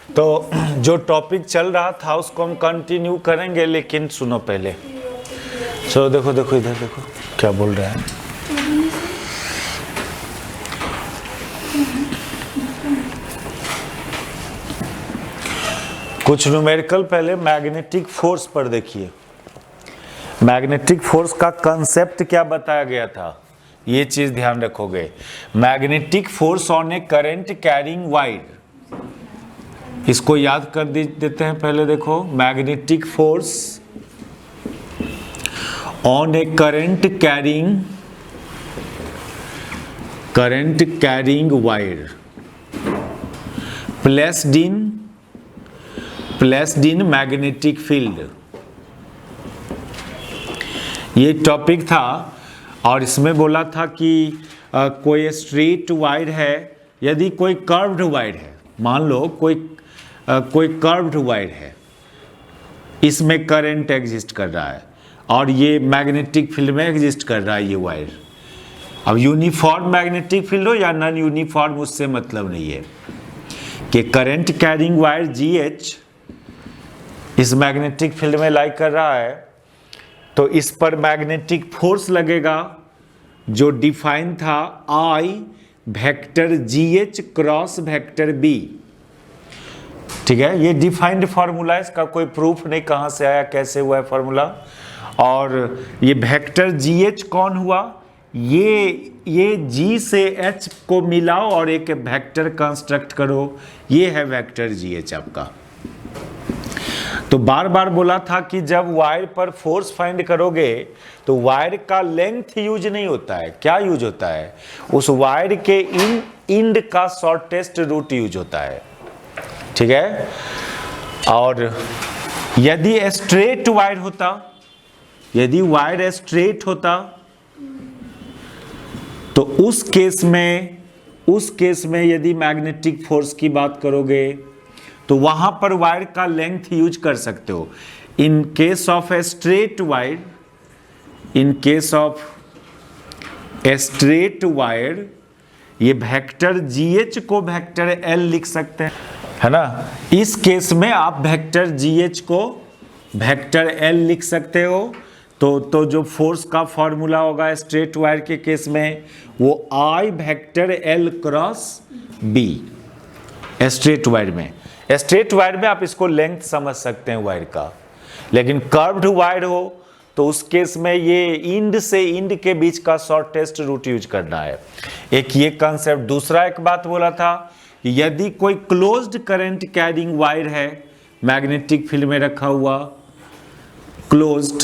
तो जो टॉपिक चल रहा था उसको हम कंटिन्यू करेंगे, लेकिन सुनो पहले। चलो देखो देखो इधर देखो क्या बोल रहा है। कुछ न्यूमेरिकल पहले मैग्नेटिक फोर्स पर देखिए। मैग्नेटिक फोर्स का कंसेप्ट क्या बताया गया था, ये चीज ध्यान रखोगे। Magnetic force on A current carrying wire, इसको याद कर देते हैं पहले। देखो, magnetic force on A current carrying wire placed in magnetic field, ये टॉपिक था। और इसमें बोला था कि कोई स्ट्रेट वायर है, यदि कोई कर्व्ड वायर है, मान लो कोई कर्व्ड वायर है, इसमें करंट एग्जिस्ट कर रहा है और ये मैग्नेटिक फील्ड में एग्जिस्ट कर रहा है ये वायर। अब यूनिफॉर्म मैग्नेटिक फील्ड हो या नॉन यूनिफॉर्म, उससे मतलब नहीं है कि करंट कैरिंग वायर GH इस मैग्नेटिक फील्ड में लाई कर रहा है, तो इस पर मैग्नेटिक फोर्स लगेगा जो डिफाइन था I vector GH cross vector B। ठीक है, ये डिफाइंड फॉर्मूला है, इसका कोई प्रूफ नहीं कहां से आया, कैसे हुआ है फॉर्मूला। और ये वेक्टर GH कौन हुआ, ये G से H को मिलाओ और एक वेक्टर कंस्ट्रक्ट करो, ये है वेक्टर GH आपका। तो बार बार बोला था कि जब वायर पर फोर्स फाइंड करोगे तो वायर का लेंथ यूज नहीं होता है, क्या यूज होता है, उस वायर के इंड का शॉर्टेस्ट रूट यूज होता है। ठीक है, और यदि स्ट्रेट वायर होता, यदि वायर स्ट्रेट होता तो उस केस में यदि मैग्नेटिक फोर्स की बात करोगे तो वहां पर वायर का लेंथ यूज कर सकते हो। In case of a straight wire, ये वेक्टर GH को वेक्टर L लिख सकते हैं, है ना। इस केस में आप वेक्टर GH को वेक्टर L लिख सकते हो। तो जो फोर्स का फॉर्मूला होगा स्ट्रेट वायर के केस में वो I vector L cross B। Straight wire में आप इसको लेंथ समझ सकते हैं वायर का, लेकिन कर्व्ड वायर हो तो उस केस में ये इंड से इंड के बीच का शॉर्टेस्ट रूट यूज करना है। एक ये कंसेप्ट। दूसरा एक बात बोला था, यदि कोई क्लोज्ड करंट कैरिंग वायर है मैग्नेटिक फील्ड में रखा हुआ क्लोज्ड,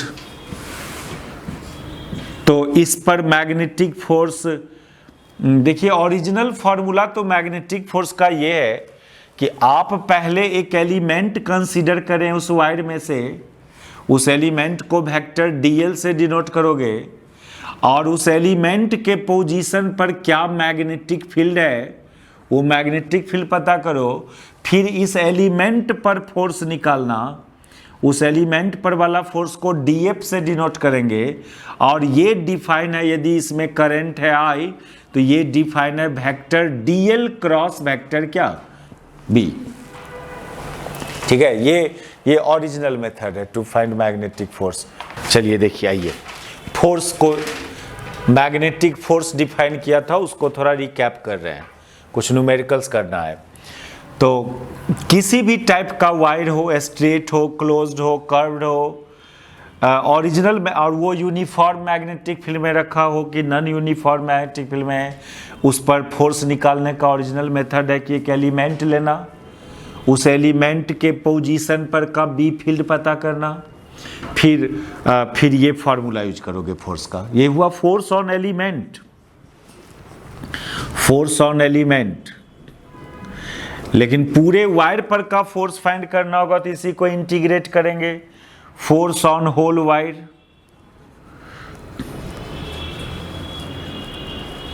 तो इस पर मैग्नेटिक फोर्स, देखिए ओरिजिनल फॉर्मूला तो मैग्नेटिक फोर्स का ये है कि आप पहले एक एलिमेंट कंसीडर करें उस वायर में से, उस एलिमेंट को वेक्टर DL से डिनोट करोगे और उस एलिमेंट के पोजीशन पर क्या मैग्नेटिक फील्ड है वो मैग्नेटिक फील्ड पता करो, फिर इस एलिमेंट पर फोर्स निकालना, उस एलिमेंट पर वाला फोर्स को DF से डिनोट करेंगे और ये डिफाइन है, यदि इसमें करंट है I तो ये डिफाइन है वेक्टर DL क्रॉस वेक्टर क्या B। ठीक है, ये ओरिजिनल मेथड है टू फाइंड मैग्नेटिक फोर्स। चलिए देखिए, आइए फोर्स को, मैग्नेटिक फोर्स डिफाइन किया था उसको थोड़ा रिकैप कर रहे हैं, कुछ न्यूमेरिकल्स करना है। तो किसी भी टाइप का वायर हो, स्ट्रेट हो, क्लोज्ड हो, कर्व्ड हो, ओरिजिनल में, और वो यूनिफॉर्म मैग्नेटिक फील्ड में रखा हो कि नॉन यूनिफॉर्म मैग्नेटिक फील्ड में है, उस पर फोर्स निकालने का ओरिजिनल मेथड है कि एक एलिमेंट लेना, उस एलिमेंट के पोजीशन पर का B फील्ड पता करना, फिर ये फॉर्मूला यूज करोगे फोर्स का। ये हुआ फोर्स ऑन एलिमेंट। लेकिन पूरे वायर पर का फोर्स फाइंड करना होगा तो इसी को इंटीग्रेट करेंगे, force on whole wire.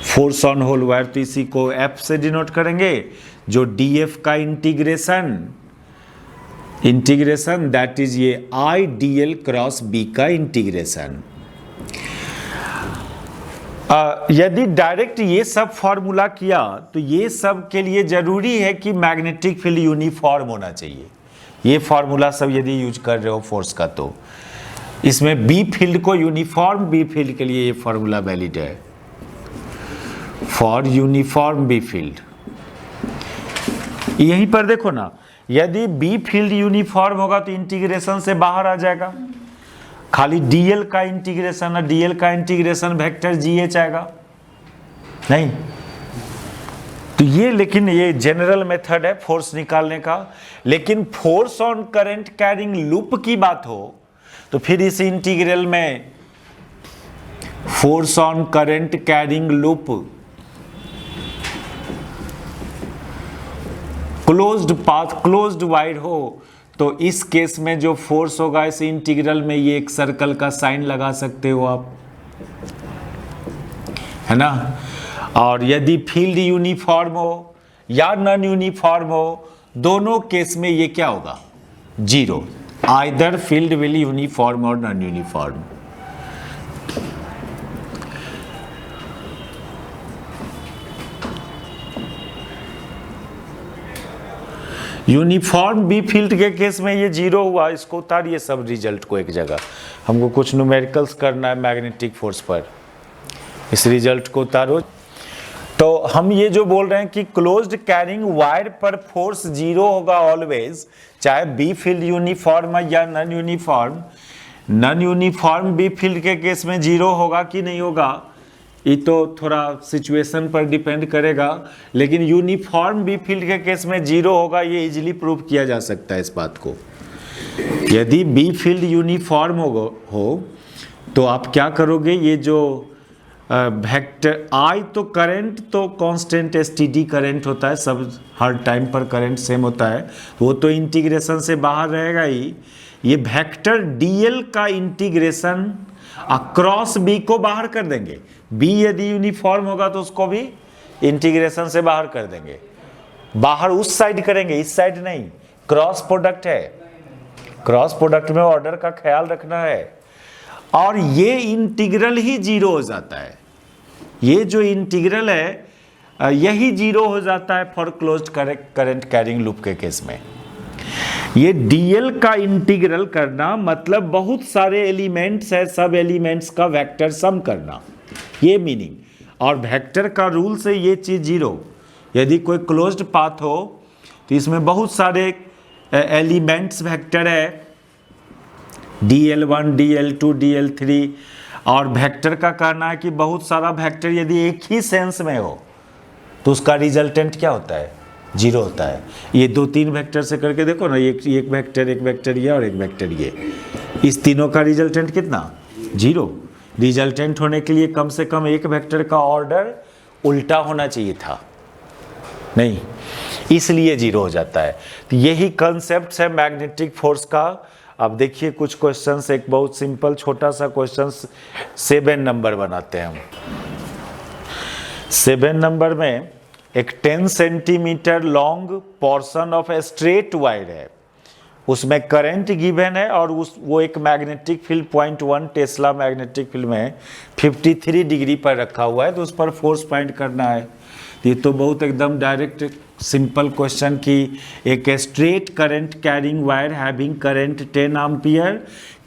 Force on whole wire तो इसी को F से डिनोट करेंगे, जो DF का इंटीग्रेशन दैट इज ये I DL क्रॉस B का इंटीग्रेशन। यदि डायरेक्ट ये सब फॉर्मूला किया तो ये सब के लिए जरूरी है कि मैग्नेटिक फील्ड यूनिफॉर्म होना चाहिए। ये फॉर्मूला सब यदि यूज कर रहे हो फोर्स का, तो इसमें बी फील्ड को यूनिफॉर्म बी फील्ड के लिए ये फॉर्मूला वैलिड है, फॉर यूनिफॉर्म बी फील्ड। यहीं पर देखो ना, यदि बी फील्ड यूनिफॉर्म होगा तो इंटीग्रेशन से बाहर आ जाएगा, खाली डीएल का इंटीग्रेशन है, डीएल का इंटीग्रेशन वेक्टर जीएच आएगा नहीं। तो ये, लेकिन ये जनरल मेथड है फोर्स निकालने का। लेकिन force on current carrying loop की बात हो तो फिर इस इंटीग्रल में force on current carrying loop closed path, closed wide हो तो इस केस में जो फोर्स होगा इस इंटीग्रल में, ये एक सर्कल का साइन लगा सकते हो आप, है ना। और यदि फील्ड यूनिफॉर्म हो या नॉन यूनिफॉर्म हो, दोनों केस में ये क्या होगा, zero. Either field will uniform or non uniform. Uniform B field के केस में ये जीरो हुआ, इसको उतारिए सब रिजल्ट को एक जगह, हमको कुछ न्यूमेरिकल्स करना है मैग्नेटिक फोर्स पर, इस रिजल्ट को उतारो। तो हम ये जो बोल रहे हैं कि क्लोज्ड कैरिंग वायर पर फोर्स जीरो होगा ऑलवेज, चाहे बी फील्ड यूनिफॉर्म है या non uniform. Non uniform B field के केस में जीरो होगा कि नहीं होगा, ये तो थोड़ा सिचुएशन पर डिपेंड करेगा, लेकिन यूनिफॉर्म बी फील्ड के केस में जीरो होगा, ये इजीली प्रूव किया जा सकता है इस बात को। यदि बी फील्ड यूनिफॉर्म हो तो आप क्या करोगे, ये जो वेक्टर आई, तो करंट तो कांस्टेंट एसटीडी करंट होता है, सब हर टाइम पर करंट सेम होता है, वो तो इंटीग्रेशन से बाहर रहेगा ही। ये वेक्टर डीएल का इंटीग्रेशन अक्रॉस बी को बाहर कर देंगे। बी यदि यूनिफॉर्म होगा तो उसको भी इंटीग्रेशन से बाहर कर देंगे, बाहर उस साइड करेंगे, इस साइड नहीं। क्रॉस प्रोडक्ट है, क्रॉस प्रोडक्ट में ऑर्डर का ख्याल रखना है। और ये इंटीग्रल ही जीरो हो जाता है, ये जो इंटीग्रल है यही जीरो हो जाता है for closed current carrying loop के केस में। ये डीएल का इंटीग्रल करना मतलब बहुत सारे एलिमेंट्स है, सब एलिमेंट्स का वेक्टर सम करना, ये मीनिंग। और वेक्टर का रूल से ये चीज जीरो। यदि कोई क्लोज्ड पाथ हो तो इसमें बहुत सारे एलिमेंट्स वेक्टर है, DL1 DL2 DL3, और वेक्टर का कहना है कि बहुत सारा वेक्टर यदि एक ही सेंस में हो तो उसका रिजल्टेंट क्या होता है, जीरो होता है। ये दो तीन वेक्टर से करके देखो ना, एक वेक्टर ये और एक वेक्टर ये, इस तीनों का रिजल्टेंट कितना, जीरो। रिजल्टेंट होने के लिए कम से कम एक वेक्टर का ऑर्डर उल्टा होना चाहिए था, नहीं, इसलिए जीरो हो जाता है। तो यही कंसेप्ट है मैग्नेटिक फोर्स का। अब देखिए कुछ क्वेश्चंस, एक बहुत सिंपल छोटा सा क्वेश्चन 7 नंबर बनाते हैं हम। 7 नंबर में एक 10 centimetre long portion of a straight wire है, उसमें करंट गिवन है और वो एक magnetic field 0.1 Tesla magnetic field में 53 डिग्री पर रखा हुआ है, तो उस पर फोर्स फाइंड करना है। ये तो बहुत एकदम डायरेक्ट सिंपल क्वेश्चन की एक straight current carrying wire having current 10 ampere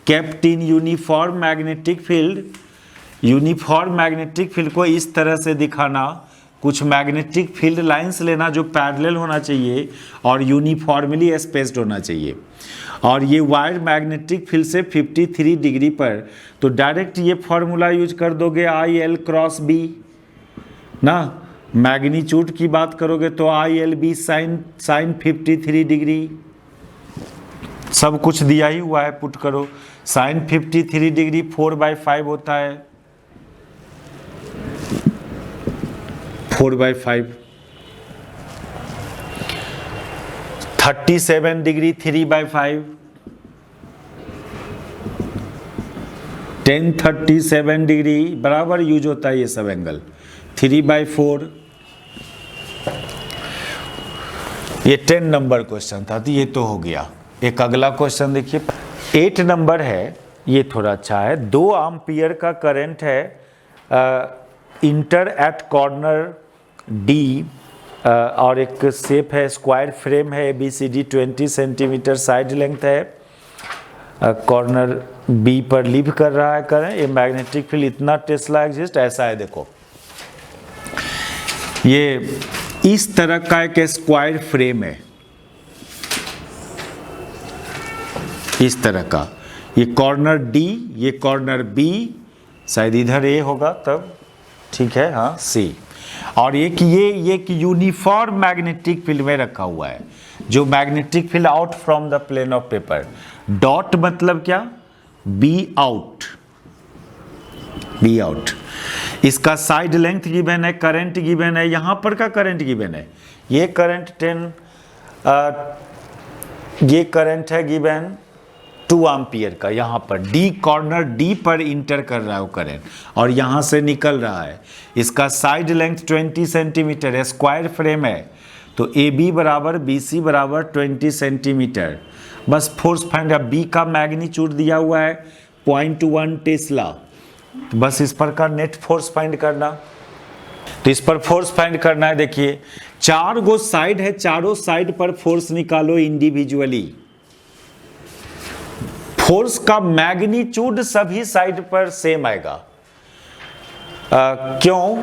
kept in uniform magnetic field. Uniform magnetic field को इस तरह से दिखाना, कुछ मैग्नेटिक फील्ड लाइंस लेना जो पैरेलल होना चाहिए और यूनिफॉर्मली स्पेस्ड होना चाहिए, और ये वायर मैग्नेटिक फील्ड से 53 डिग्री पर, तो डायरेक्ट ये फॉर्मूला यूज कर दोगे IL क्रॉस B ना। मैग्नीट्यूड की बात करोगे तो ILB साइन 53 डिग्री, सब कुछ दिया ही हुआ है, पुट करो। साइन 53 डिग्री 4/5 होता है, 4/5। 37 डिग्री 3/5, 1037 डिग्री बराबर यूज होता है ये सब एंगल, 3/4। ये 10 नंबर क्वेश्चन था, तो ये तो हो गया। एक अगला क्वेश्चन देखिए, 8 नंबर है, ये थोड़ा अच्छा है। 2 एम्पियर का करंट है इंटर एट कॉर्नर डी, और एक शेप है, स्क्वायर फ्रेम है, ABCD 20 सेंटीमीटर साइड लेंथ है, कॉर्नर बी पर लिव कर रहा है करें, ये मैग्नेटिक फील्ड इतना टेस्ला एग्जिस्ट, ऐसा है देखो, ये इस तरह का एक स्क्वायर फ्रेम है, इस तरह का, ये कॉर्नर डी, ये कॉर्नर बी, शायद इधर ए होगा तब, ठीक है, हाँ सी, और ये यूनिफॉर्म मैग्नेटिक फील्ड में रखा हुआ है, जो magnetic field out from the plane of paper. Dot मतलब क्या, बी आउट, बी आउट। इसका साइड लेंथ गिवन है, करंट गिवन है, यहां पर का करंट गिवन है, ये करंट 10, ये करंट है गिवन 2 एम्पियर का, यहां पर डी, कॉर्नर डी पर इंटर कर रहा है वो करंट और यहां से निकल रहा है। इसका साइड लेंथ 20 सेंटीमीटर है, स्क्वायर फ्रेम है, तो AB बराबर BC बराबर 20 सेंटीमीटर। बस फोर्स फाइंड, बी का मैग्नीट्यूड दिया हुआ है 0.1 टेस्ला, बस इस पर का नेट फोर्स फाइंड करना, तो इस पर फोर्स फाइंड करना है। देखिए 4 गो साइड है, चारों साइड पर फोर्स निकालो इंडिविजुअली। फोर्स का मैग्नीट्यूड सभी साइड पर सेम आएगा, क्यों,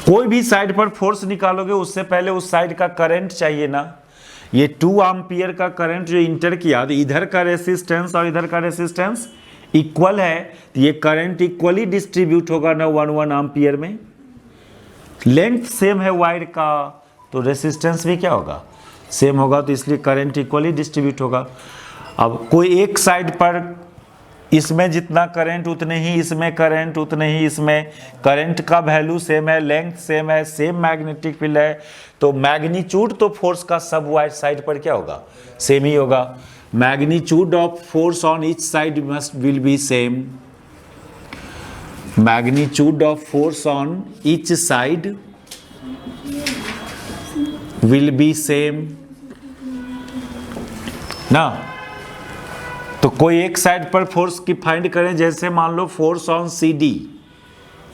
कोई भी साइड पर फोर्स निकालोगे उससे पहले उस साइड का करंट चाहिए ना। ये 2 एम्पियर का करंट जो इंटर किया, तो इधर का रेसिस्टेंस और इधर का रेसिस्टेंस इक्वल है, तो ये करंट इक्वली डिस्ट्रीब्यूट होगा ना 1 एम्पियर में। लेंथ सेम है वायर का, तो रेसिस्टेंस भी क्या होगा, सेम होगा, तो इसलिए करंट इक्वली डिस्ट्रीब्यूट होगा। अब कोई एक साइड पर इसमें जितना करंट उतने ही इसमें करंट, उतने ही इसमें करंट का वैल्यू सेम है, लेंथ सेम है, सेम मैग्नेटिक फील्ड है, तो मैग्नीट्यूड तो फोर्स का सब वाइड साइड पर क्या होगा, सेम ही होगा। Magnitude of force on each side will be same, magnitude of force on each side will be same ना। तो कोई एक साइड पर फोर्स की फाइंड करें, जैसे मान लो फोर्स ऑन CD,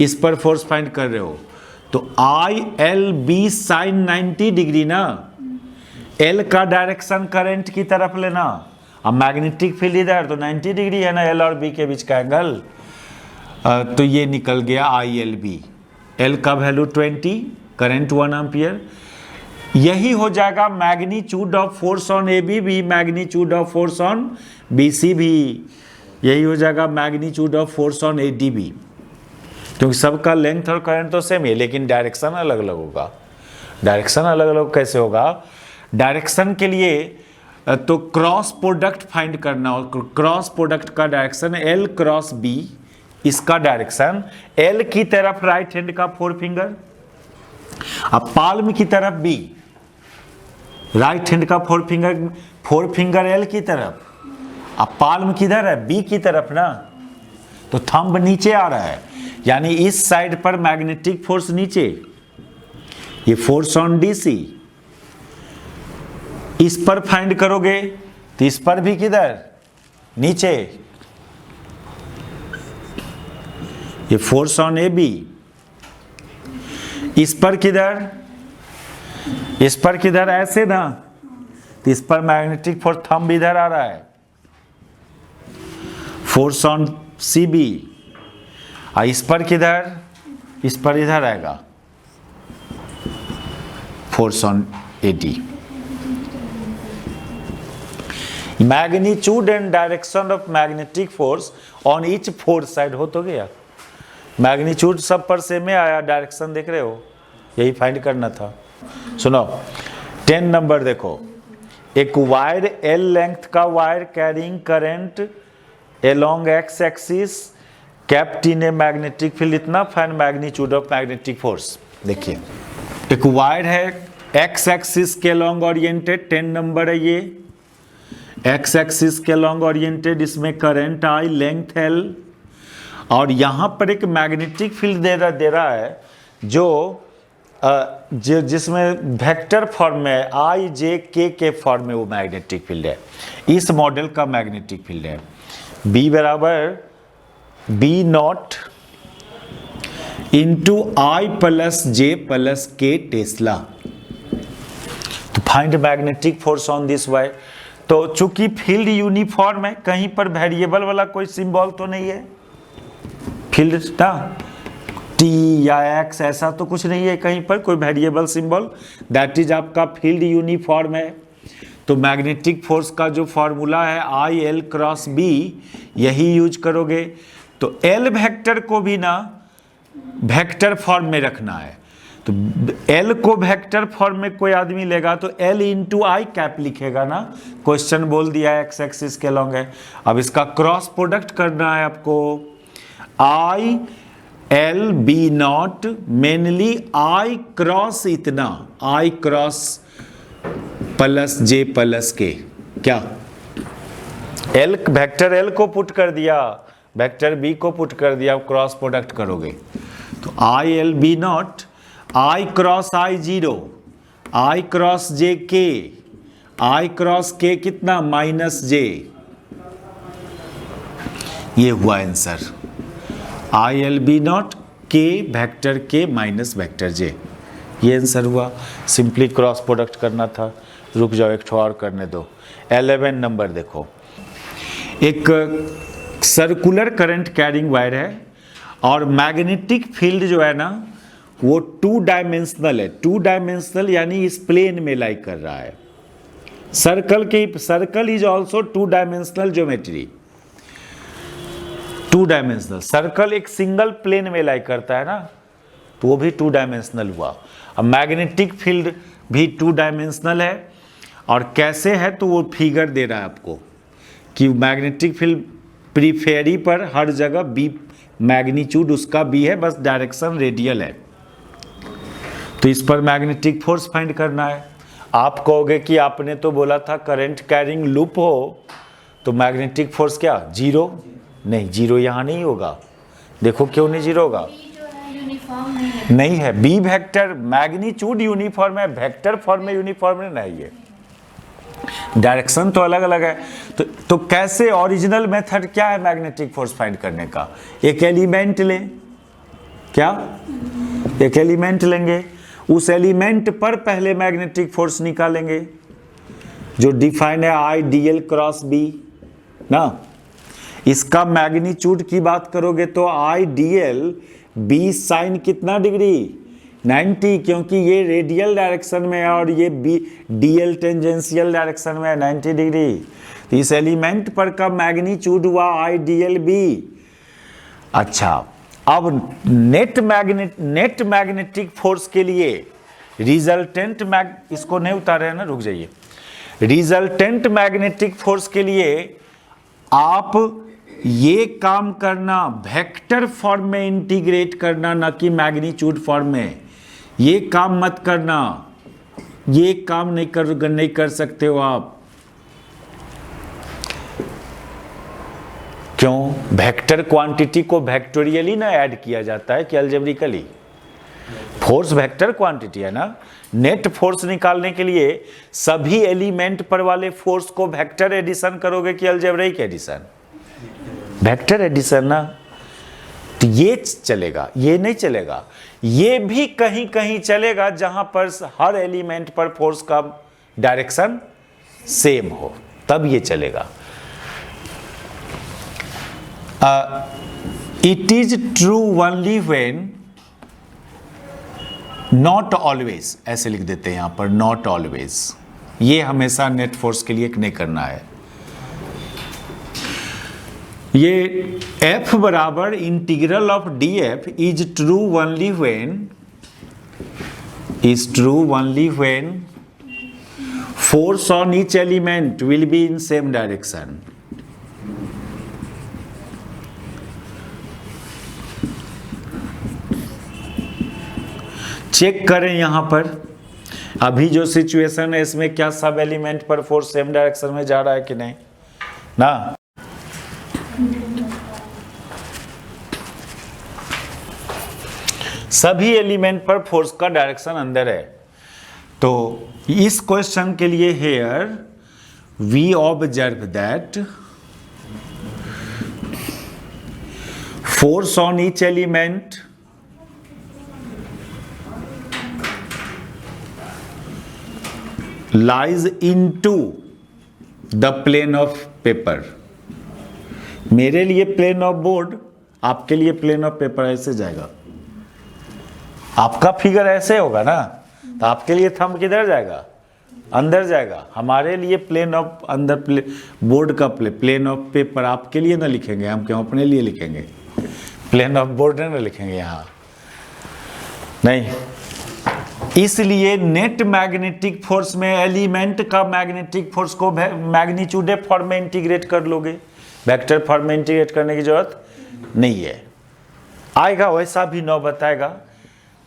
इस पर फोर्स फाइंड कर रहे हो, तो ILB साइन 90 डिग्री ना, L का डायरेक्शन करंट की तरफ लेना, अब मैग्नेटिक फील्ड इधर, तो 90 डिग्री है ना L और B के बीच का एंगल, तो ये निकल गया ILB, L का वैल्यू 20, करंट 1 एम्पियर। यही हो जाएगा magnitude of force on AB भी, magnitude of force on BC भी, यही हो जाएगा magnitude of force on AD भी, क्योंकि सबका लेंथ और करंट तो सेम है, लेकिन डायरेक्शन अलग अलग होगा। डायरेक्शन अलग अलग कैसे होगा, डायरेक्शन के लिए तो क्रॉस प्रोडक्ट फाइंड करना हो, क्रॉस प्रोडक्ट का डायरेक्शन L क्रॉस B, इसका डायरेक्शन L की तरफ राइट हैंड का 4 फिंगर, अब पाल्म की तरफ B, राइट हैंड का 4 फिंगर L की तरफ, अब पाल्म किधर है, B की तरफ ना, तो थंब नीचे आ रहा है, यानी इस साइड पर मैग्नेटिक फोर्स नीचे, ये फोर्स ऑन DC, इस पर फाइंड करोगे तो इस पर भी किधर, नीचे, ये फोर्स ऑन AB, इस पर किधर, इस पर किधर, ऐसे ना, तो इस पर मैग्नेटिक फोर्स थंब इधर आ रहा है, फोर्स ऑन CB, इस पर किधर, इस पर इधर आएगा force on AD। Magnitude and direction of magnetic force on each 4 side हो तो गया, मैग्नीट्यूड सब पर सेम में आया, डायरेक्शन देख रहे हो, यही फाइंड करना था। सुनो 10 नंबर देखो, एक वायर L लेंथ का wire carrying current along x axis kept in a magnetic field, इतना find magnitude of magnetic force. देखिए एक वायर है x एक्सिस के लॉन्ग ओरिएंटेड, 10 नंबर है ये, x एक्सिस के लॉन्ग ओरिएंटेड, इसमें करंट I, लेंथ L, और यहां पर एक मैग्नेटिक फील्ड दे रहा है जो जिसमें वेक्टर फॉर्म में I, J, K के फॉर्म में वो मैग्नेटिक फील्ड है, इस मॉडल का मैग्नेटिक फील्ड है। B बराबर B not into I plus J plus के टेस्ला। तो find magnetic force on this wire. तो चूंकि फील्ड यूनिफॉर्म है, कहीं पर वेरिएबल वाला कोई सिंबल तो नहीं है, फील्ड ना टी या एक्स ऐसा तो कुछ नहीं है कहीं पर कोई वेरिएबल सिंबल, दैट इज आपका फील्ड यूनिफॉर्म है। तो मैग्नेटिक फोर्स का जो फॉर्मूला है आई एल क्रॉस बी, यही यूज करोगे। तो एल वेक्टर को भी ना वेक्टर फॉर्म में रखना है। तो एल को वेक्टर फॉर्म में कोई आदमी लेगा तो एल इंटू आई कैप लिखेगा ना, क्वेश्चन बोल दिया है एक्स एक्सिस के लॉन्ग है। अब इसका क्रॉस प्रोडक्ट करना है आपको, I L B not mainly I cross इतना, I cross plus J plus K, क्या एल वेक्टर एल को पुट कर दिया, वेक्टर बी को पुट कर दिया, क्रॉस प्रोडक्ट करोगे तो I L B naught I cross I zero, I cross J K, I cross K कितना माइनस जे, ये हुआ answer. I L B naught K vector के माइनस वेक्टर जे, ये आंसर हुआ। सिंपली क्रॉस प्रोडक्ट करना था। रुक जाओ एक ठो और करने दो। 11 नंबर देखो, एक सर्कुलर करंट कैरिंग वायर है और मैग्नेटिक फील्ड जो है ना वो 2 डायमेंशनल है। 2 डायमेंशनल यानी इस प्लेन में लाई कर रहा है। Circle is also 2 dimensional geometry. 2 dimensional circle एक सिंगल प्लेन में लाई करता है ना, तो वो भी 2 डायमेंशनल हुआ। अब मैग्नेटिक फील्ड भी 2 डायमेंशनल है। और कैसे है तो वो फिगर दे रहा है आपको कि मैग्नेटिक फील्ड प्रीफेरी पर हर जगह बी मैग्नीट्यूड उसका बी है, बस डायरेक्शन रेडियल है। तो इस पर मैग्नेटिक फोर्स फाइंड करना है। आप कहोगे कि आपने तो बोला था करंट कैरिंग लूप हो, तो मैग्नेटिक फोर्स क्या जीरो? नहीं, जीरो यहाँ नहीं होगा। देखो क्यों नहीं जीरो होगा, नहीं है। बी वेक्टर मैग्नीट्यूड यूनिफॉर्म है, वेक्टर फॉर्म में यूनिफॉर्म नहीं है, डायरेक्शन तो अलग अलग है। तो कैसे ओरिजिनल मेथड क्या है मैग्नेटिक फोर्स फाइंड करने का? एक एलिमेंट लें, क्या एक एलिमेंट लेंगे, उस एलिमेंट पर पहले मैग्नेटिक फोर्स निकालेंगे जो डिफाइन है I D L cross B ना। इसका मैग्नीट्यूड की बात करोगे तो I D L B sine कितना डिग्री 90, क्योंकि ये रेडियल डायरेक्शन में है और ये B D L tangential direction में है 90 डिग्री। तो इस एलिमेंट पर का मैग्नीट्यूड हुआ आई डी एल बी। अच्छा, अब नेट मैग्नेटिक फोर्स के लिए रिजल्टेंट इसको नहीं उतारे हैं ना, रुक जाइए। रिजल्टेंट मैग्नेटिक फोर्स के लिए आप ये काम करना, वेक्टर फॉर्म में इंटीग्रेट करना, ना कि मैग्नीट्यूड फॉर्म में। ये काम मत करना, ये काम नहीं कर सकते हो आप। क्यों? वेक्टर क्वांटिटी को वेक्टोरियली ना ऐड किया जाता है कि अलजेब्रिकली? फोर्स वेक्टर क्वांटिटी है ना। नेट फोर्स निकालने के लिए सभी एलिमेंट पर वाले फोर्स को वेक्टर एडिशन करोगे कि अलजेब्रिक एडिशन? वेक्टर एडिशन ना। तो ये चलेगा, ये नहीं चलेगा। ये भी कहीं कहीं चलेगा जहां पर हर एलिमेंट पर फोर्स का डायरेक्शन सेम हो, तब ये चलेगा। It is true only when, not always, ऐसे लिख देते हैं यहां पर, नॉट ऑलवेज। ये हमेशा नेट फोर्स के लिए नहीं करना है। ये F बराबर integral of D F is true only when force on each element will be in same direction. Check करें यहां पर अभी जो सिचुएशन है इसमें क्या सब एलिमेंट पर फोर्स सेम डायरेक्शन में जा रहा है कि नहीं ना। सभी एलिमेंट पर फोर्स का डायरेक्शन अंदर है। तो इस क्वेश्चन के लिए here we observe that force on each element lies into the plane of paper. मेरे लिए प्लेन ऑफ बोर्ड, आपके लिए प्लेन ऑफ पेपर ऐसे जाएगा। आपका फिगर ऐसे होगा ना, तो आपके लिए थंब किधर जाएगा? अंदर जाएगा। हमारे लिए प्लेन ऑफ अंदर बोर्ड का प्लेन ऑफ पेपर आपके लिए ना लिखेंगे, हम क्यों अपने लिए लिखेंगे? प्लेन ऑफ बोर्ड ना लिखेंगे यहाँ, नहीं। इसलिए नेट मैग्नेटिक फोर्स में एलिमेंट का मैग्नेटिक फोर्स को मैग्नीट्यूड फॉर्म में इंटीग्रेट कर लोगे, वेक्टर फॉर्म में इंटीग्रेट करने की जरूरत नहीं है। आएगा वैसा भी नौ बताएगा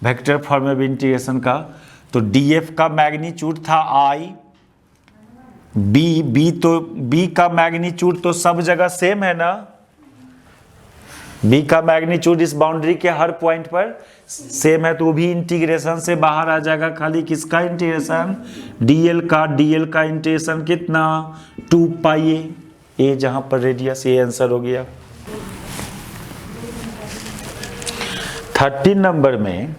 वेक्टर फॉर्म में इंटीग्रेशन का। तो डीएफ का मैग्नीट्यूड था आई, बी तो बी का मैग्नीट्यूड तो सब जगह सेम है ना, बी का मैग्नीट्यूड इस बाउंड्री के हर पॉइंट पर सेम है, तो वो भी इंटीग्रेशन से बाहर आ जाएगा। खाली किसका इंटीग्रेशन? डीएल का इंटीग्रेशन कितना? 2 पाई ए जहां पर रेडियस, ये आंसर हो गया। 13 नंबर में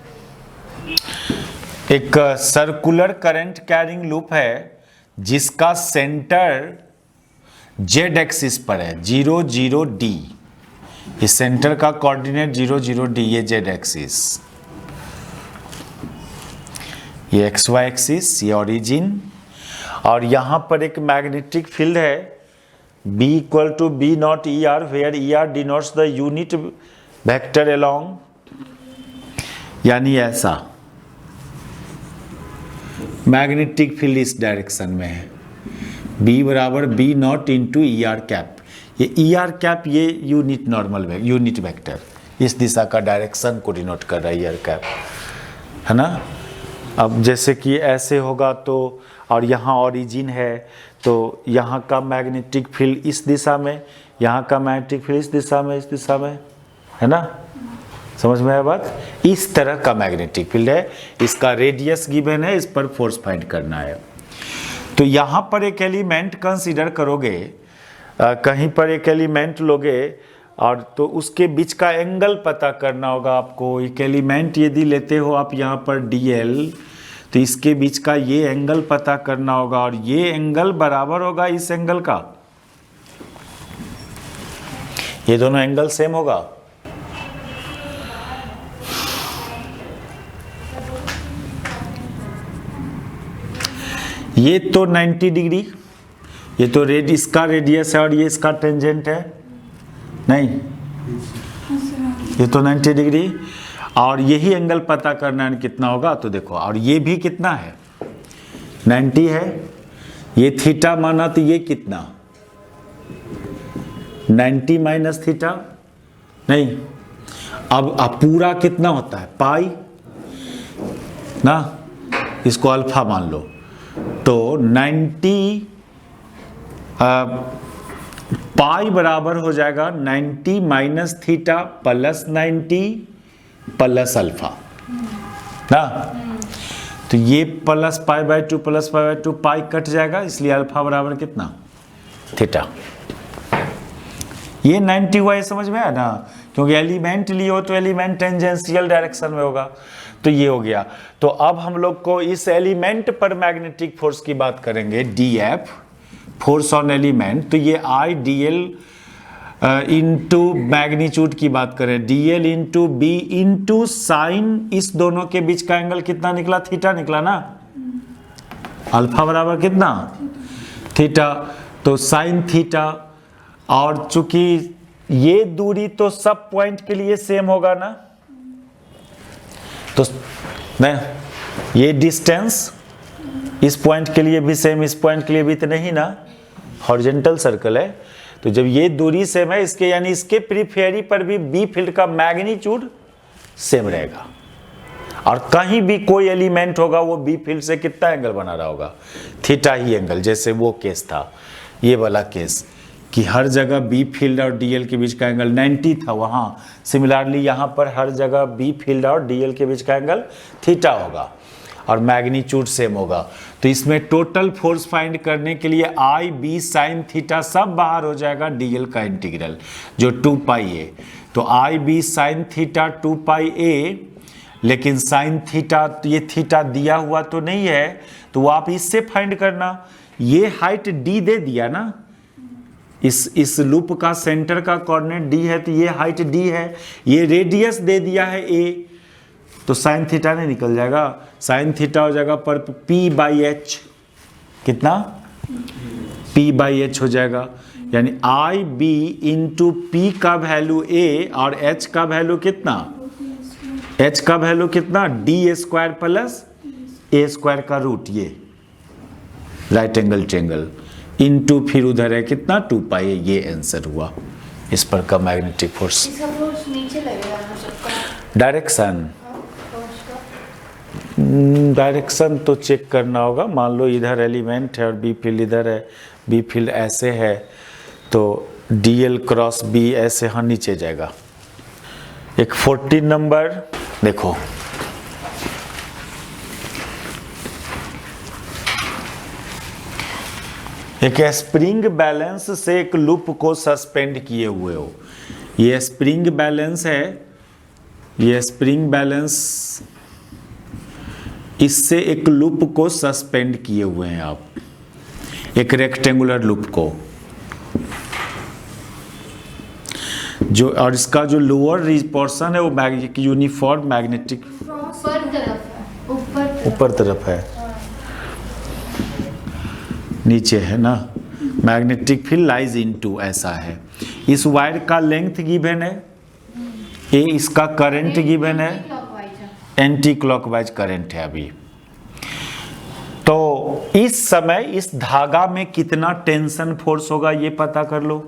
एक सर्कुलर करंट कैरिंग लूप है जिसका सेंटर जेड एक्सिस पर है, 0 0 डी। इस सेंटर का कोऑर्डिनेट 0 0 डी, ये जेड एक्सिस, ये एक्स वाई एक्सिस, ये ओरिजिन। और यहां पर एक मैग्नेटिक फील्ड है B equal to B nought E R, where E R denotes the unit vector along, यानी ऐसा मैग्नेटिक फील्ड इस डायरेक्शन में है। B बराबर B not into E R cap. ये ई आर कैप ये यूनिट नॉर्मल यूनिट वेक्टर इस दिशा का डायरेक्शन को डिनोट कर रहा है, ई आर कैप, है ना। अब जैसे कि ऐसे होगा तो, और यहाँ ओरिजिन है, तो यहाँ का मैग्नेटिक फील्ड इस दिशा में, यहाँ का मैग्नेटिक फील्ड इस दिशा में, है ना। समझ में आया बात? इस तरह का मैग्नेटिक फील्ड है, इसका रेडियस गिवन है, इस पर फोर्स फाइंड करना है। तो यहाँ पर एक एलिमेंट कंसीडर करोगे, कहीं पर एक एलिमेंट लोगे, और तो उसके बीच का एंगल पता करना होगा आपको। एक एलिमेंट यदि लेते हो आप यहाँ पर DL, तो इसके बीच का ये एंगल पता करना होगा, और ये एंगल बराबर होगा इस एंगल का। ये दोनों एंगल सेम होगा। ये तो 90 डिग्री, ये तो इसका रेडियस है और ये इसका टेंजेंट है, नहीं, ये तो 90 डिग्री। और यही एंगल पता करना है कितना होगा, तो देखो, और ये भी कितना है? 90 है। ये थीटा माना तो ये कितना? 90 माइनस थीटा, नहीं। अब पूरा कितना होता है? पाई ना, इसको अल्फा मान लो। तो 90 पाई बराबर हो जाएगा 90 minus theta plus 90 plus alpha ना। तो ये plus pi by 2 plus pi by 2, pi cut जाएगा, इसलिए अल्फा बराबर कितना? थीटा। ये 90 हुआ, ये समझ में आया ना, क्योंकि एलिमेंट लिए हो तो एलिमेंट टेंजेंशियल डायरेक्शन में होगा, तो ये हो गया। तो अब हम लोग को इस एलिमेंट पर मैग्नेटिक फोर्स की बात करेंगे, DF फोर्स ऑन एलिमेंट। तो ये I DL इंटू मैग्नीट्यूड की बात करें, DL into B into sine, इस दोनों के बीच का एंगल कितना निकला? थीटा निकला ना। अल्फा बराबर कितना? थीटा। तो साइन थीटा, और चूंकि ये दूरी तो सब पॉइंट के लिए सेम होगा ना, तो नहीं, ये डिस्टेंस इस पॉइंट के लिए भी सेम, इस पॉइंट के लिए भी तो नहीं ना, हॉरिजॉन्टल सर्कल है। तो जब ये दूरी सेम है, इसके यानी इसके पेरिफेरी पर भी बी फील्ड का मैग्नीट्यूड सेम रहेगा, और कहीं भी कोई एलिमेंट होगा वो बी फील्ड से कितना एंगल बना रहा होगा? थीटा ही एंगल। जैसे वो केस था, ये वाला केस, कि हर जगह बी फील्ड और डीएल के बीच का एंगल 90 था, वहाँ सिमिलरली यहाँ पर हर जगह बी फील्ड और डीएल के बीच का एंगल थीटा होगा, और मैग्नीट्यूड सेम होगा। तो इसमें टोटल फोर्स फाइंड करने के लिए आई बी साइन थीटा सब बाहर हो जाएगा, डीएल का इंटीग्रल जो 2 पाई ए। तो आई बी साइन थीटा 2 पाई ए, लेकिन साइन थीटा, ये थीटा दिया हुआ तो नहीं है, तो वो आप इससे फाइंड करना। ये हाइट d दे दिया ना, इस लूप का सेंटर का कोऑर्डिनेट d है, तो ये हाइट d है, ये रेडियस दे दिया है a, तो साइन थीटा नहीं निकल जाएगा, साइन थीटा हो जाएगा पर p/h, कितना p/h हो जाएगा, यानी आई बी इंटू पी का वैल्यू a और h का वैल्यू कितना, h का वैल्यू कितना d² प्लस a² का रूट, ये राइट एंगल ट्रायंगल इंटू फिर उधर है कितना 2π, ये आंसर हुआ इस पर का मैग्नेटिक फोर्स। इसका फोर्स नीचे लगेगा ना सबका, डायरेक्शन, डायरेक्शन तो चेक करना होगा। मान लो इधर एलिमेंट है और बी फील्ड इधर है, बी फील्ड ऐसे है, तो dl क्रॉस b ऐसे हाँ नीचे जाएगा। एक 14 नंबर देखो, एक स्प्रिंग बैलेंस से एक लूप को सस्पेंड किए हुए हो, ये स्प्रिंग बैलेंस है, ये स्प्रिंग बैलेंस, इससे एक लूप को सस्पेंड किए हुए हैं आप, एक रेक्टेंगुलर लूप को, जो और इसका जो लोअर पोर्शन है वो यूनिफॉर्म मैग्नेटिक ऊपर तरफ है, नीचे है ना, मैग्नेटिक फील्ड लाइज इनटू ऐसा है। इस वायर का लेंथ गिवन है, ए इसका करंट गिवन है, एंटी क्लॉकवाइज करंट है अभी। तो इस समय इस धागा में कितना टेंशन फोर्स होगा ये पता कर लो,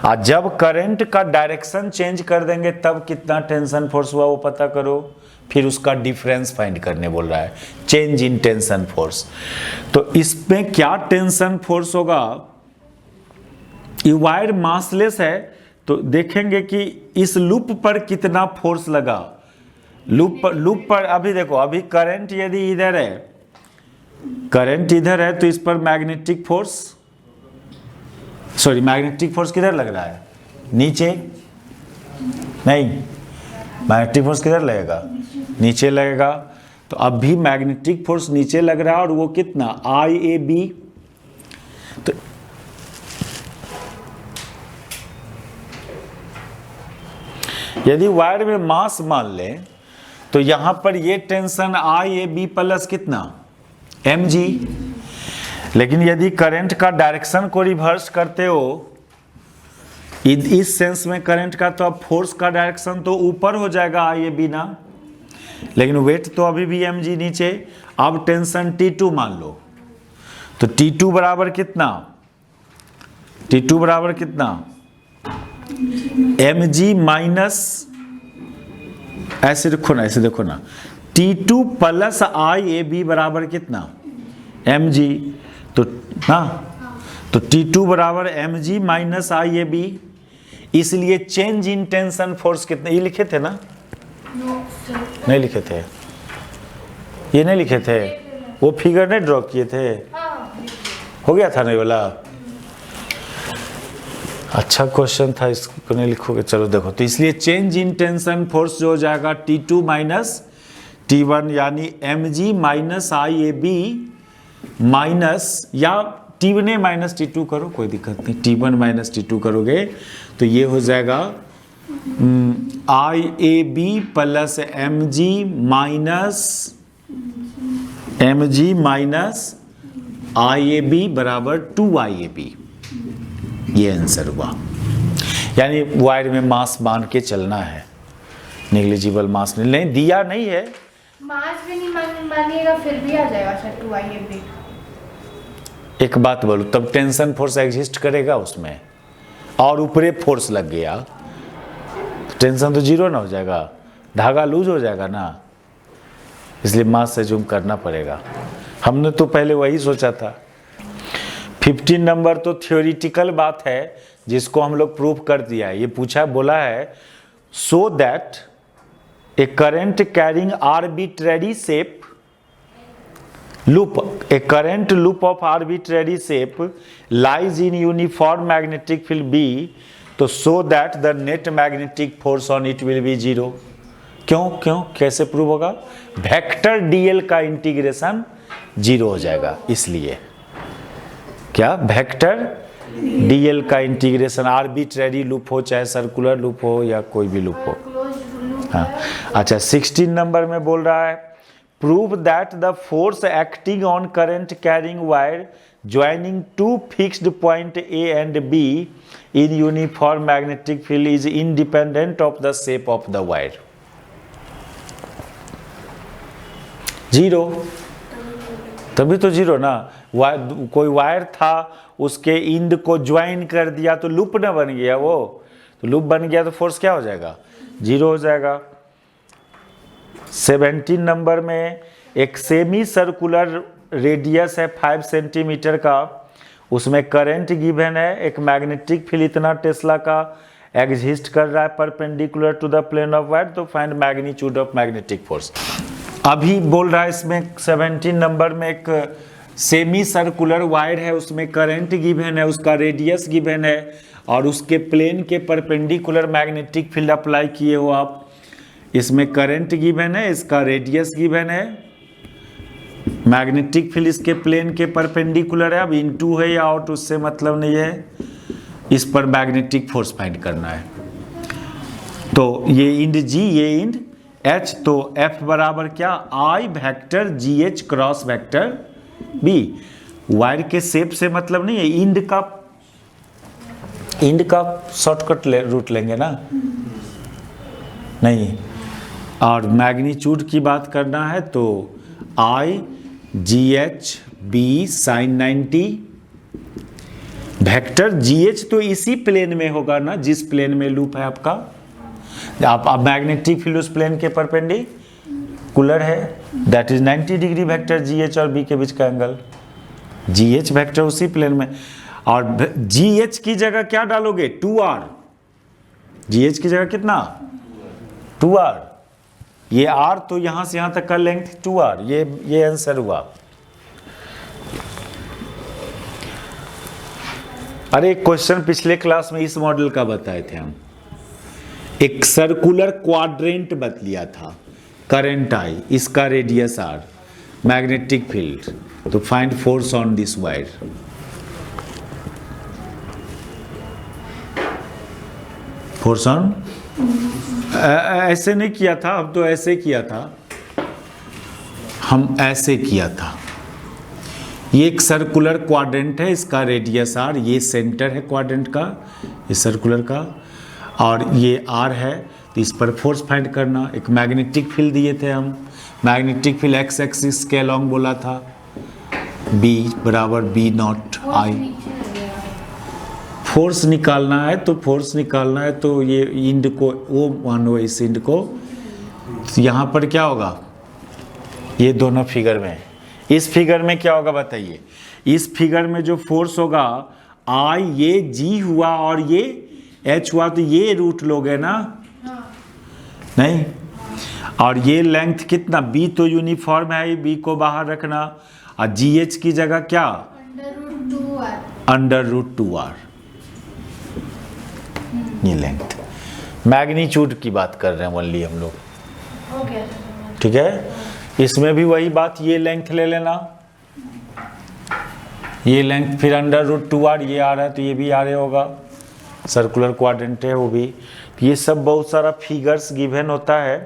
और जब करंट का डायरेक्शन चेंज कर देंगे तब कितना टेंशन फोर्स हुआ वो पता करो, फिर उसका डिफरेंस फाइंड करने बोल रहा है, चेंज इन टेंशन फोर्स। तो इसमें क्या टेंशन फोर्स होगा, ये वायर मासलेस है, तो देखेंगे कि इस लूप पर कितना फोर्स लगा, लूप पर अभी देखो, अभी करंट यदि इधर है, करंट इधर है, तो इस पर magnetic force, sorry magnetic force किधर लग रहा है, नीचे नहीं, मैग्नेटिक फोर्स किधर लगेगा, नीचे लगेगा। तो अब भी मैग्नेटिक फोर्स नीचे लग रहा है, और वो कितना IAB, तो यदि वायर में मास मान लें तो यहां पर ये टेंशन IAB प्लस कितना mg, लेकिन यदि करंट का डायरेक्शन को रिवर्स करते हो इस सेंस में करंट का, तो अब फोर्स का डायरेक्शन तो ऊपर हो जाएगा IAB ना, लेकिन वेट तो अभी भी mg नीचे। अब टेंशन T2 मान लो, तो T2 बराबर कितना, T2 बराबर कितना mg माइनस, ऐसे देखो ना, ऐसे देखो ना, T2 प्लस IAB बराबर कितना mg, तो ना, तो T2 बराबर mg माइनस IAB, इसलिए चेंज इन टेंशन फोर्स कितना, ये लिखे थे ना, नहीं लिखे थे, ये नहीं लिखे थे, वो फिगर नहीं ड्रॉ किए थे, हो गया था नहीं वाला, अच्छा क्वेश्चन था, इसको नहीं लिखोगे, चलो देखो। तो इसलिए चेंज इन टेंशन फोर्स जो हो जाएगा T2 माइनस T1, यानी mg माइनस IAB माइनस, या T1 माइनस T2 करो, कोई दिक्कत नहीं, T1 माइनस T2 करोगे तो ये हो जाएगा IAB plus mg minus IAB बराबर 2IAB, ये आंसर हुआ। यानी वायर में मास मान के चलना है, नेग्लिजिबल मास नहीं दिया नहीं है, मास भी नहीं मानिएगा फिर भी आ जाएगा सर 2IAB। एक बात बोलो, तब टेंशन फोर्स एग्जिस्ट करेगा उसमें, और ऊपरे फोर्स लग गया, टेंशन तो जीरो ना हो जाएगा, धागा लूज हो जाएगा ना, इसलिए मास से जूम करना पड़ेगा। हमने तो पहले वही सोचा था। 15 नंबर तो थ्योरेटिकल बात है, जिसको हम लोग प्रूफ कर दिया है। ये पूछा बोला है, so that A current carrying arbitrary shape loop, a current loop of arbitrary shape lies in uniform magnetic field B, तो so that the net magnetic force on it will be 0। क्यों कैसे प्रूव होगा, vector dl का integration zero हो जाएगा। इसलिए क्या vector DL का इंटीग्रेशन आर्बिट्रेरी लूप हो चाहे सर्कुलर लूप हो या कोई भी लूप हो। क्लोज लूप हाँ अच्छा 16 नंबर में बोल रहा है prove that the force acting on current carrying wire joining two fixed point A and be in uniform magnetic field is independent of the shape of the wire. Zero, तभी तो zero ना। कोई wire था उसके end को join कर दिया तो लूप ना बन गया, वो तो लूप बन गया तो फोर्स क्या हो जाएगा, जीरो हो जाएगा। 17 नंबर में एक सेमी सर्कुलर रेडियस है 5 सेंटीमीटर का, उसमें करंट गिवन है, एक मैग्नेटिक फील्ड इतना टेस्ला का एग्जिस्ट कर रहा है perpendicular to the plane of wire, तो find magnitude of magnetic force. अभी बोल रहा है इसमें 17 नंबर में एक सेमी सर्कुलर वायर है, उसमें करंट गिवन है, उसका रेडियस गिवन है और उसके प्लेन के परपेंडिकुलर मैग्नेटिक फील्ड अप्लाई किए हो आप। इसमें करंट गिवन है, इसका रेडियस गिवन है, मैग्नेटिक फील्ड इसके प्लेन के परपेंडिकुलर है। अब इनटू है या आउट उससे मतलब नहीं है, इस पर मैग्नेटिक फोर्स फाइंड करना है। तो ये इंड जी, ये इंड एच, तो एफ बराबर क्या, I vector G H cross vector B. Wire के शेप से मतलब नहीं है, इंड का शॉर्टकट रूट लेंगे ना, नहीं। और मैग्नीट्यूड की बात करना है तो I G H B sine 90, vector G H तो इसी प्लेन में होगा ना जिस प्लेन में लूप है आपका। आप मैग्नेटिक फील्ड उस प्लेन के परपेंडिकुलर है, that is 90 degree vector G H और बी के बीच का एंगल। जी एच वेक्टर उसी प्लेन में, और जी एच की जगह क्या डालोगे, 2r। जी एच की जगह कितना, 2r। ये r तो यहां से यहां तक का लेंथ 2r, ये आंसर हुआ। अरे क्वेश्चन पिछले क्लास में इस मॉडल का बताए थे हम, एक सर्कुलर क्वाड्रेंट बत लिया था, करंट आई, इसका रेडियस आर, मैग्नेटिक फील्ड, तो find force on this wire. Force on, ऐसे नहीं किया था, हम तो ऐसे किया था, हम ऐसे किया था। ये एक सर्कुलर क्वाड्रेंट है, इसका रेडियस आर, ये सेंटर है क्वाड्रेंट का, ये सर्कुलर का, और ये आर है, तो इस पर फोर्स फाइंड करना। एक मैग्नेटिक फील्ड दिए थे हम, मैग्नेटिक फील्ड एक्स एक्सिस के अलॉन्ग बोला था, बी बराबर बी नॉट आई। फोर्स निकालना है तो फोर्स निकालना है तो ये इंड को वो मानो, इस इंड को, तो यहाँ पर क्या होगा, ये दोनों फिगर में, इस फिगर में क्या होगा बताइए, इस फिगर में जो फोर्स होगा आई, ये जी हुआ और ये एच हुआ, तो ये रूट लोगे ना, नहीं। और ये लेंथ कितना, बी तो यूनिफॉर्म है, बी को बाहर रखना, और जी एच की जगह क्या, अंडर रूट 2r, ये लेंथ। मैग्नीट्यूड की बात कर रहे हैं ओनली हम लोग, ठीक है। इसमें भी वही बात, ये लेंथ ले लेना, ये लेंथ, फिर अंडर रूट 2r, ये आ रहा है तो ये भी आ रहा होगा, सर्कुलर क्वाड्रेंट है वो भी। ये सब बहुत सारा फिगर्स गिवन होता है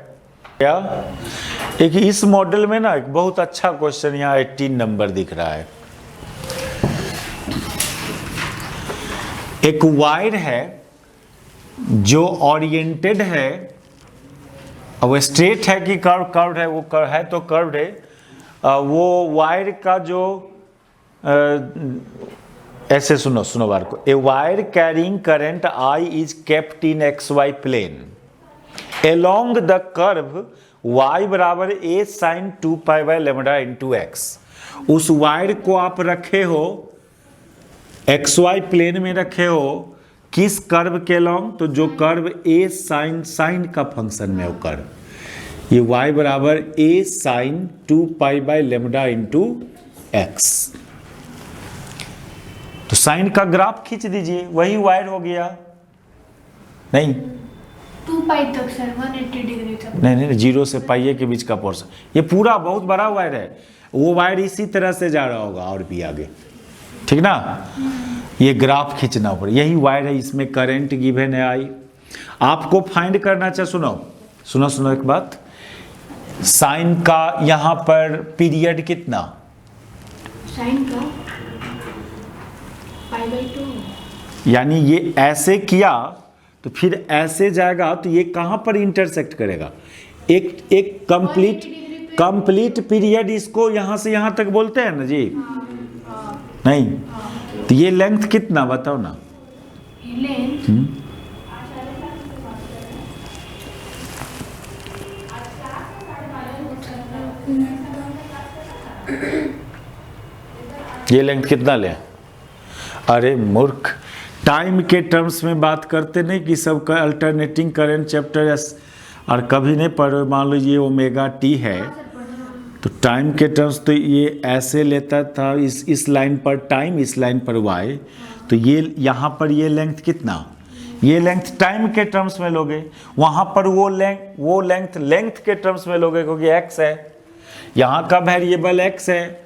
क्या। एक इस मॉडल में ना एक बहुत अच्छा क्वेश्चन यहाँ 18 नंबर दिख रहा है। एक वायर है जो ओरिएंटेड है, अब स्ट्रेट है कि कर्व्ड है, वो है तो कर्व्ड है। वो वायर का जो ऐसे सुनो बार को, a wire carrying current I is kept in X Y plane along the curve y बराबर a sine 2 pi by lambda into X. उस वायर को आप रखे हो एक्स वाई प्लेन में रखे हो, किस कर्व के अलोंग, तो जो कर्व a साइन का फंक्शन में हो कर्व, ये y बराबर a sine 2 pi by lambda into X. तो साइन का ग्राफ खींच दीजिए, वही वायर हो गया। नहीं 2 पाई तक सर, 180 डिग्री तक। नहीं 0 से पाई के बीच का पोर्शन, ये पूरा बहुत बड़ा वायर है। वो वायर इसी तरह से जा रहा होगा और भी आगे, ठीक ना। ये ग्राफ खींचना पड़े, यही वायर है, इसमें करंट गिवन है आई। आपको फाइंड करना चाहिए, सुनो एक बात, साइन का यहां पर पीरियड कितना, साइन का π/2, यानी ये ऐसे किया तो फिर ऐसे जाएगा, तो ये कहां पर इंटरसेक्ट करेगा, एक कंप्लीट पीरियड इसको यहां से यहां तक बोलते हैं ना जी। नहीं, तो ये लेंथ कितना बताओ ना। लेंथ ये लेंथ कितना ले, अरे मूर्ख, टाइम के टर्म्स में बात करते नहीं कि सबका अल्टरनेटिंग करंट चैप्टर और कभी नहीं पढ़ो। मान लो ये ओमेगा टी है, तो टाइम के टर्म्स तो ये ऐसे लेता था, इस लाइन पर टाइम, इस लाइन पर वाई, तो ये यहाँ पर ये लेंथ कितना, ये लेंथ टाइम के टर्म्स में लोगे, वहाँ पर वो लेंथ के टर्म्स में लोगे, क्योंकि एक्स है, यहाँ का वेरिएबल एक्स है,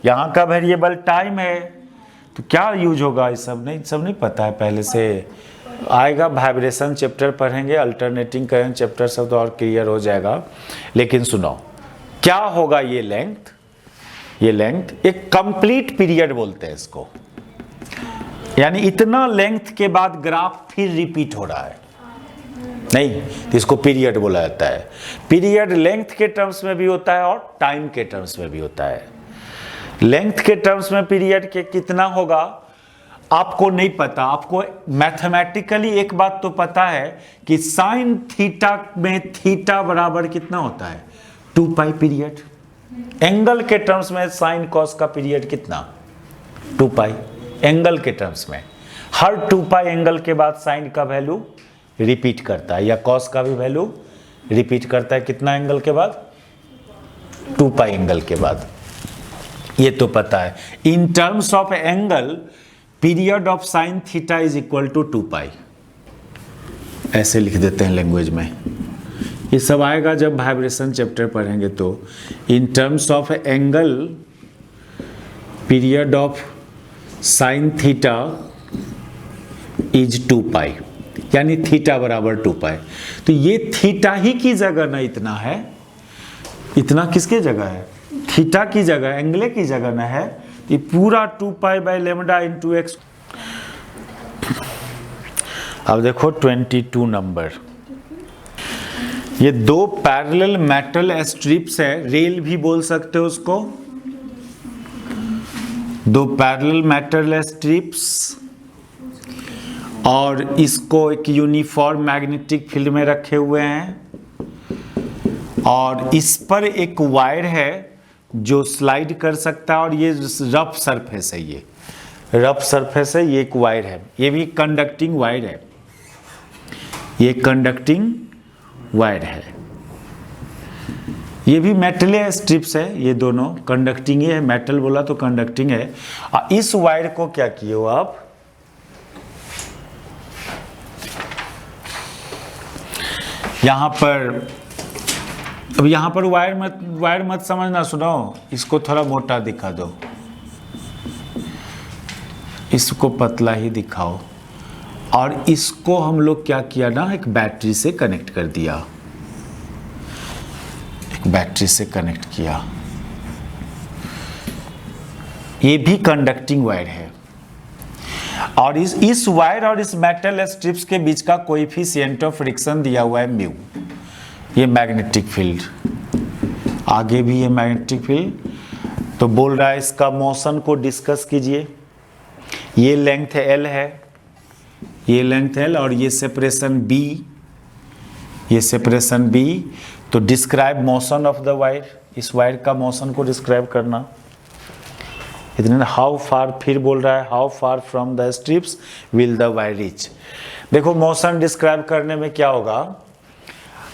यहाँ का वेरिएबल टाइम है, तो क्या यूज होगा, ये सब नहीं पता है पहले से। आएगा वाइब्रेशन चैप्टर पढ़ेंगे, अल्टरनेटिंग करंट चैप्टर सब तो और क्लियर हो जाएगा। लेकिन सुनो क्या होगा, ये लेंथ एक कंप्लीट पीरियड बोलते हैं इसको, यानी इतना लेंथ के बाद ग्राफ फिर रिपीट हो रहा है, नहीं तो इसको पीरियड बोला जाता है। पीरियड लेंथ के टर्म्स में भी होता है और टाइम के टर्म्स में भी होता है। लेंथ के टर्म्स में पीरियड के कितना होगा आपको नहीं पता, आपको मैथमेटिकली एक बात तो पता है कि साइन थीटा में थीटा बराबर कितना होता है, 2 पीरियड। एंगल के टर्म्स में साइन कॉस का पीरियड कितना, 2 एंगल के टर्म्स में हर 2 एंगल के बाद साइन का वैल्यू रिपीट करता है, या कॉस का भी वैल्यू रिपीट करता है, कितना एंगल के बाद, 2 एंगल के बाद, ये तो पता है। In terms of angle period of sine theta is equal to 2 ऐसे लिख देते हैं लैंग्वेज में। ये सब आएगा जब वाइब्रेशन चैप्टर पढ़ेंगे, तो इन terms of angle period of sine theta is 2 यानी थीटा बराबर 2 तो ये थीटा ही की जगह ना इतना है, इतना किसके जगह है, थीटा की जगह, एंगले की जगह ना है, ये पूरा 2π/λ इंटू एक्स। अब देखो 22 नंबर, ये 2 पैरेलल मेटल स्ट्रिप्स है, रेल भी बोल सकते हो उसको, 2 पैरेलल मेटल स्ट्रिप्स, और इसको एक यूनिफॉर्म मैग्नेटिक फील्ड में रखे हुए हैं, और इस पर एक वायर है जो स्लाइड कर सकता है, और ये रफ सरफेस है, ये रफ सरफेस है, ये एक वायर है, ये भी कंडक्टिंग वायर है, ये कंडक्टिंग वायर है, ये भी मेटल स्ट्रिप्स है, ये दोनों कंडक्टिंग है, मेटल बोला तो कंडक्टिंग है। इस वायर को क्या किए हो आप, यहां पर, अब यहां पर वायर मत समझना, सुनो, इसको थोड़ा मोटा दिखा दो, इसको पतला ही दिखाओ, और इसको हम लोग क्या किया ना, एक बैटरी से कनेक्ट कर दिया, एक बैटरी से कनेक्ट किया, ये भी कंडक्टिंग वायर है, और इस वायर और इस मेटल स्ट्रिप्स के बीच का कोएफिशिएंट ऑफ फ्रिक्शन दिया हुआ है म्यू, ये मैग्नेटिक फील्ड, आगे भी ये मैग्नेटिक फील्ड, तो बोल रहा है इसका मोशन को डिस्कस कीजिए। ये लेंथ L है, ये लेंथ L, और ये सेपरेशन B, ये सेपरेशन B, तो describe motion of the wire, इस वायर का मोशन को डिस्क्राइब करना। इतने हाउ फार, फिर बोल रहा है how far from the strips will the wire reach. देखो मोशन डिस्क्राइब करने में क्या होगा,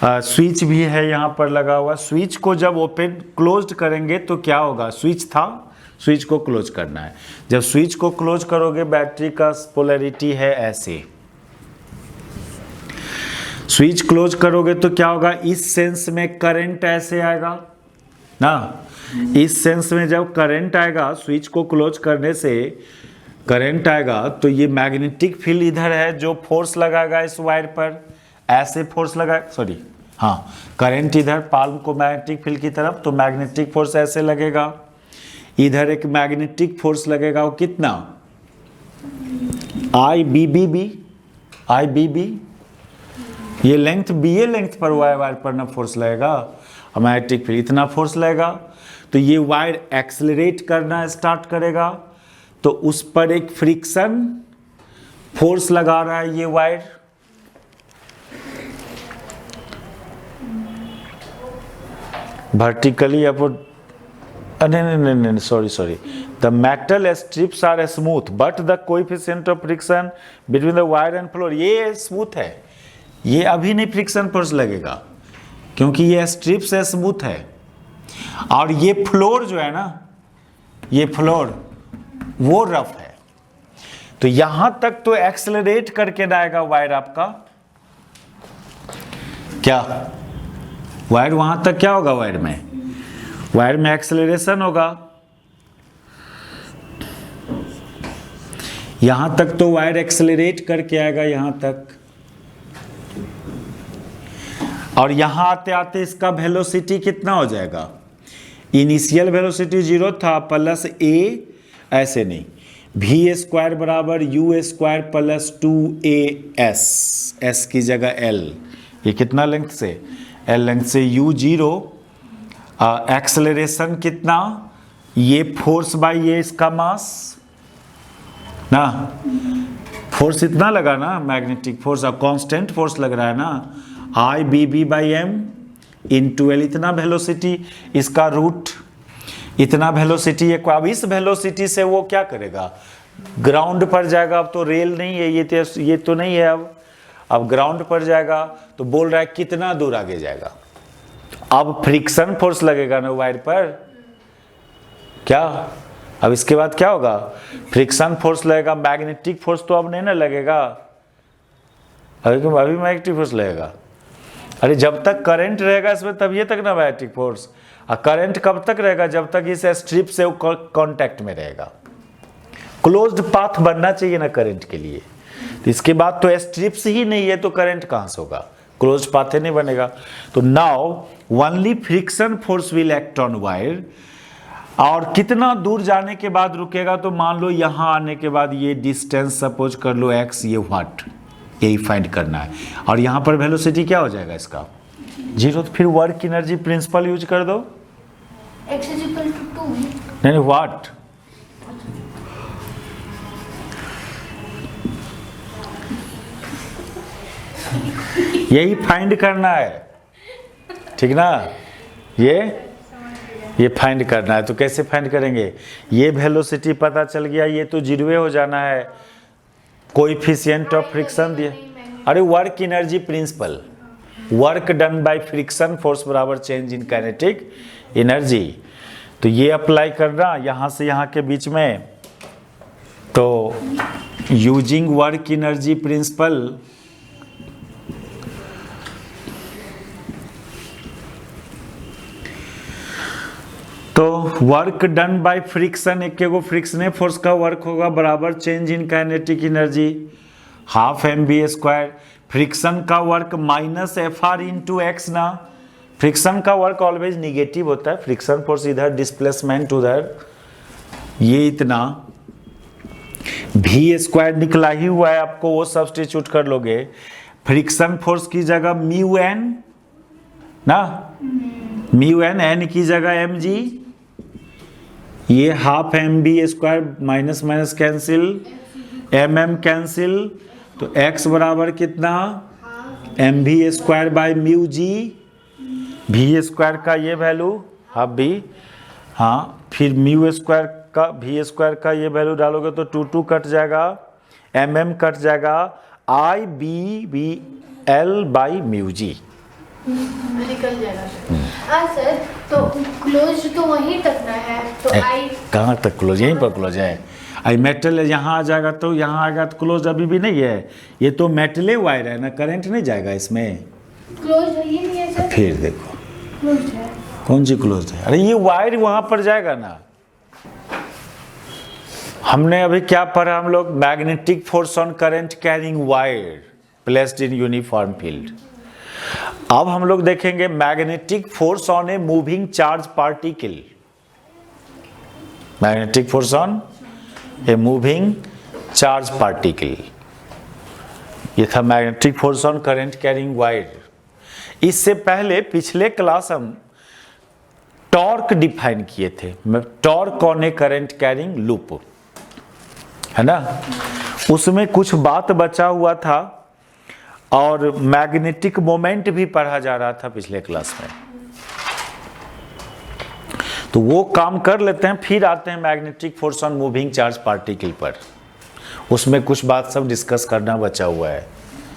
स्विच भी है यहाँ पर लगा हुआ, स्विच को जब ओपन क्लोज करेंगे तो क्या होगा, स्विच था, स्विच को क्लोज करना है, जब स्विच को क्लोज करोगे बैटरी का पोलैरिटी है ऐसे, स्विच क्लोज करोगे तो क्या होगा, इस सेंस में करंट ऐसे आएगा, ना। इस सेंस में जब करंट आएगा, स्विच को क्लोज करने से करंट आएगा, तो ये मैग्नेटिक फील्ड इधर है जो फोर्स लगाएगा इस वायर पर, ऐसे फोर्स लगा, सॉरी हाँ, करंट इधर पाल्म को मैग्नेटिक फील्ड की तरफ, तो मैग्नेटिक फोर्स ऐसे लगेगा, इधर एक मैग्नेटिक फोर्स लगेगा, वो कितना आई बी बी, ये लेंथ बी ए लेंथ पर वायर पर ना फोर्स लगेगा, मैग्नेटिक फील्ड इतना फोर्स लगेगा, तो ये वायर एक्सेलरेट करना स्टार्ट करेगा, तो उस पर एक फ्रिक्शन फोर्स लगा रहा है ये वायर, वर्टिकली अपवर्ड, नहीं, sorry, the metal strips are smooth but the coefficient of friction between the wire and floor, ये स्मूथ है, ये अभी नहीं फ्रिक्शन फोर्स लगेगा क्योंकि ये स्ट्रिप्स स्मूथ है, और ये फ्लोर जो है ना, ये फ्लोर वो रफ है, तो यहां तक तो एक्सेलरेट करके आएगा वायर आपका, क्या वायर वहां तक क्या होगा, वायर में एक्सेलरेशन होगा, यहां तक तो वायर एक्सेलरेट करके आएगा यहां तक, और यहां आते आते इसका वेलोसिटी कितना हो जाएगा, इनिशियल वेलोसिटी 0 था, प्लस ए, ऐसे नहीं, वी स्क्वायर बराबर you square plus 2as, S की जगह एल, ये कितना लेंथ से, एल लेंथ से, u 0, एक्सेलरेशन कितना, ये फोर्स बाय ये इसका मास ना, फोर्स इतना लगा ना, मैग्नेटिक फोर्स, कांस्टेंट फोर्स लग रहा है ना, I B B by M into L, इतना वेलोसिटी, इसका रूट इतना वेलोसिटी है। अब इस वेलोसिटी से वो क्या करेगा, ग्राउंड पर जाएगा, अब तो रेल नहीं है, ये तो नहीं है, अब ग्राउंड पर जाएगा, तो बोल रहा है कितना दूर आगे जाएगा, अब फ्रिक्शन फोर्स लगेगा ना वायर पर, क्या अब इसके बाद क्या होगा, फ्रिक्शन फोर्स लगेगा, मैग्नेटिक फोर्स तो अब नहीं ना लगेगा, अभी मैग्नेटिक फोर्स लगेगा, अरे जब तक करंट रहेगा इसमें तब ये तक ना मैग्नेटिक फोर्स, और करंट कब तक रहेगा, जब तक इस स्ट्रिप से वो कांटेक्ट में रहेगा, क्लोज्ड पाथ बनना चाहिए ना करंट के लिए, तो इसके बाद तो स्ट्रिप्स ही नहीं है तो करंट कहां से होगा, क्लोज्ड पाथ ही नहीं बनेगा, तो now only friction force will act on wire, और कितना दूर जाने के बाद रुकेगा, तो मान लो यहां आने के बाद ये डिस्टेंस सपोज कर लो x, ये व्हाट, यही फाइंड करना है, और यहां पर वेलोसिटी क्या हो जाएगा इसका 0, तो फिर वर्क एनर्जी प्रिंसिपल यूज कर दो, x = 2, नहीं व्हाट, यही फाइंड करना है, ठीक ना, ये फाइंड करना है, तो कैसे फाइंड करेंगे, ये वेलोसिटी पता चल गया, ये तो 0 हो जाना है, कोएफिशिएंट ऑफ फ्रिक्शन दिया, अरे work energy principal, work done by friction force बराबर चेंज इन काइनेटिक एनर्जी, तो ये अप्लाई करना यहां से यहां के बीच में, तो यूजिंग वर्क एनर्जी प्रिंसिपल, तो वर्क डन बाय फ्रिक्शन, एक एगो फ्रिक्शने फोर्स का वर्क होगा बराबर change in kinetic energy, half mv², friction का work minus FR into X ना, फ्रिक्शन का वर्क ऑलवेज निगेटिव होता है, फ्रिक्शन फोर्स इधर, डिस्प्लेसमेंट उधर, ये इतना v² निकला ही हुआ है, आपको वो सब्स्टिट्यूट कर लोगे, फ्रिक्शन फोर्स की जगह μn ना, μn, n की जगह mg, ये half mv² minus minus cancel, mm cancel, तो x बराबर कितना mv² by mu ji, v² का ये वैल्यू हाफ भी, हाँ, फिर μ² का v² का ये वैल्यू डालोगे तो 2 कट जाएगा, mm कट जाएगा, I B B L by mu G, निकल जाएगा सर, तो क्लोज तो वहीं तक ना है, तो आई कहाँ तक क्लोज, यहीं पर क्लोज है, आई मेटल यहाँ आ जाएगा तो यहाँ आएगा, तो क्लोज अभी भी नहीं है, ये तो मेटले वायर है ना, करंट नहीं जाएगा इसमें, क्लोज है, ये नहीं है सर, फिर देखो क्लोज है, कौन सी क्लोज है? अरे ये वायर वहां पर जाएगा ना। हमने अभी क्या पढ़ा हम लोग? Magnetic force on current carrying wire placed in uniform field. अब हम लोग देखेंगे magnetic force on a moving charge particle. Magnetic force on a moving charge particle, ये था magnetic force on current carrying wire. इससे पहले पिछले क्लास हम टॉर्क डिफाइन किए थे, torque on A current carrying loop, है ना। उसमें कुछ बात बचा हुआ था और मैग्नेटिक मोमेंट भी पढ़ा जा रहा था पिछले क्लास में, तो वो काम कर लेते हैं, फिर आते हैं magnetic force on moving charge particle पर। उसमें कुछ बात सब डिस्कस करना बचा हुआ है।